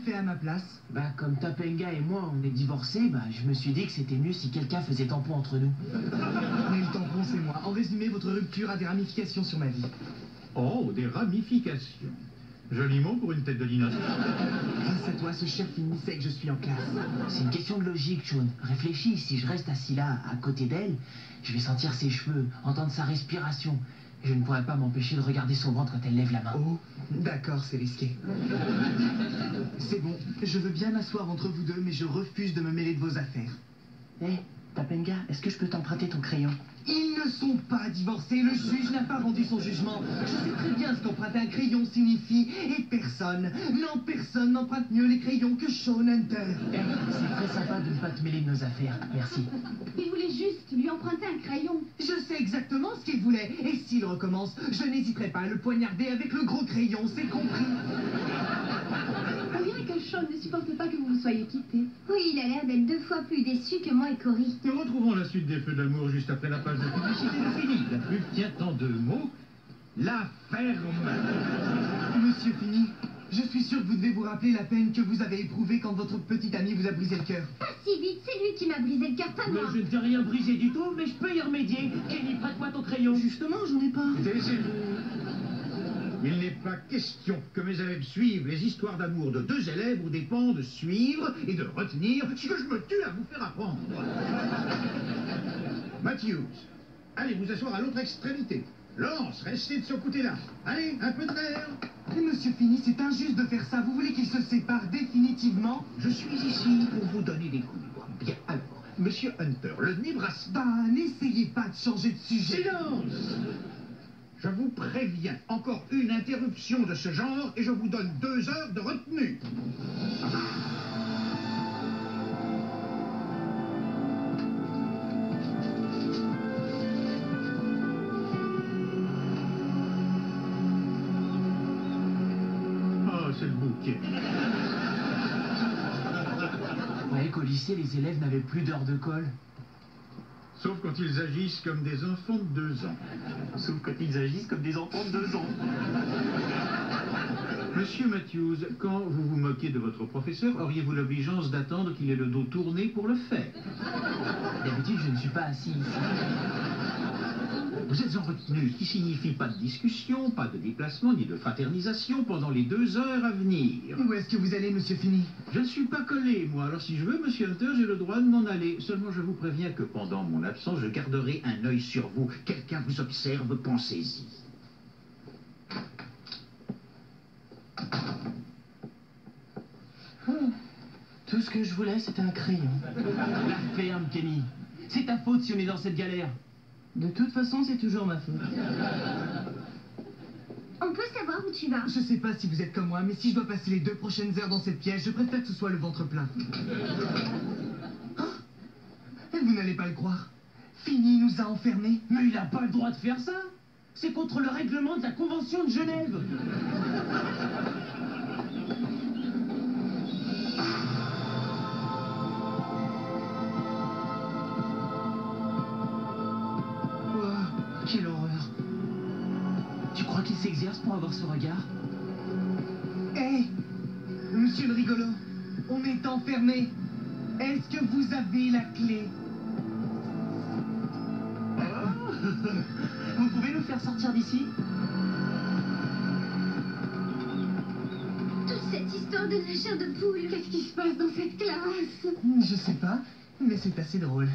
fait à ma place? Bah, comme Tapenga et moi, on est divorcés, bah, je me suis dit que c'était mieux si quelqu'un faisait tampon entre nous. Mais le tampon, c'est moi. En résumé, votre rupture a des ramifications sur ma vie. Oh, des ramifications. Joli mot pour une tête de dinosaure. Grâce à toi, ce cher Fini sait que je suis en classe. C'est une question de logique, Sean. Réfléchis, si je reste assis là, à côté d'elle, je vais sentir ses cheveux, entendre sa respiration. Je ne pourrai pas m'empêcher de regarder son ventre quand elle lève la main. Oh, d'accord, c'est risqué. C'est bon, je veux bien m'asseoir entre vous deux, mais je refuse de me mêler de vos affaires. Hé, Tapenga, est-ce que je peux t'emprunter ton crayon? Ils ne sont pas divorcés, le juge n'a pas rendu son jugement. Je sais très bien ce qu'emprunter un crayon signifie, et personne n'emprunte mieux les crayons que Shaun Hunter. C'est très sympa de ne pas te mêler de nos affaires. Merci. Il voulait juste lui emprunter un crayon. Je sais exactement ce qu'il voulait, et s'il recommence, je n'hésiterai pas à le poignarder avec le gros crayon, c'est compris. On dirait que Sean ne supporte pas que vous vous soyez quittés. Oui, il a l'air d'être 2 fois plus déçu que moi et Cory. Nous retrouvons la suite des feux d'amour juste après la page de publicité de Fini. La pub tient en 2 mots. La ferme. Monsieur Fini, je suis sûr que vous devez vous rappeler la peine que vous avez éprouvée quand votre petite amie vous a brisé le cœur. Pas si vite, c'est lui qui m'a brisé le cœur, pas moi. Je ne t'ai rien brisé du tout, mais je peux y remédier. Kenny, prête-moi ton crayon. Justement, j'en ai pas. Taisez-vous. Il n'est pas question que mes élèves suivent les histoires d'amour de 2 élèves où dépend de suivre et de retenir ce que je me tue à vous faire apprendre. Matthews, allez vous asseoir à l'autre extrémité. Lance, restez de ce côté-là. Allez, un peu de nerf. Mais Monsieur Fini, c'est injuste de faire ça. Vous voulez qu'ils se séparent définitivement? Je suis ici pour vous donner des cours. Bien, alors, Monsieur Hunter, le Nebraska... Bah, n'essayez pas de changer de sujet. Silence! Je vous préviens, encore une interruption de ce genre et je vous donne 2 heures de retenue. Oh, c'est le bouquet. Ouais, qu'au lycée, les élèves n'avaient plus d'heures de colle. Sauf quand ils agissent comme des enfants de 2 ans. Sauf quand ils agissent comme des enfants de 2 ans. Monsieur Matthews, quand vous vous moquez de votre professeur, auriez-vous l'obligeance d'attendre qu'il ait le dos tourné pour le faire? D'habitude, je ne suis pas assis ici. Vous êtes en retenue, qui signifie pas de discussion, pas de déplacement, ni de fraternisation pendant les 2 heures à venir. Où est-ce que vous allez, Monsieur Fini? Je ne suis pas collé, moi. Alors si je veux, Monsieur Hunter, j'ai le droit de m'en aller. Seulement, je vous préviens que pendant mon absence, je garderai un œil sur vous. Quelqu'un vous observe, pensez-y. Tout ce que je voulais, c'était un crayon. La ferme, Kenny. C'est ta faute si on est dans cette galère. De toute façon, c'est toujours ma faute. On peut savoir où tu vas? Je sais pas si vous êtes comme moi, mais si je dois passer les 2 prochaines heures dans cette pièce, je préfère que ce soit le ventre plein. Et vous n'allez pas le croire. Fini nous a enfermés. Mais il n'a pas le droit de faire ça. C'est contre le règlement de la Convention de Genève. Quelle horreur. Tu crois qu'il s'exerce pour avoir ce regard? Hé, Monsieur le rigolo, on est enfermés. Est-ce que vous avez la clé? Vous pouvez nous faire sortir d'ici? Toute cette histoire de la chair de poule, qu'est-ce qui se passe dans cette classe? Je sais pas, mais c'est assez drôle.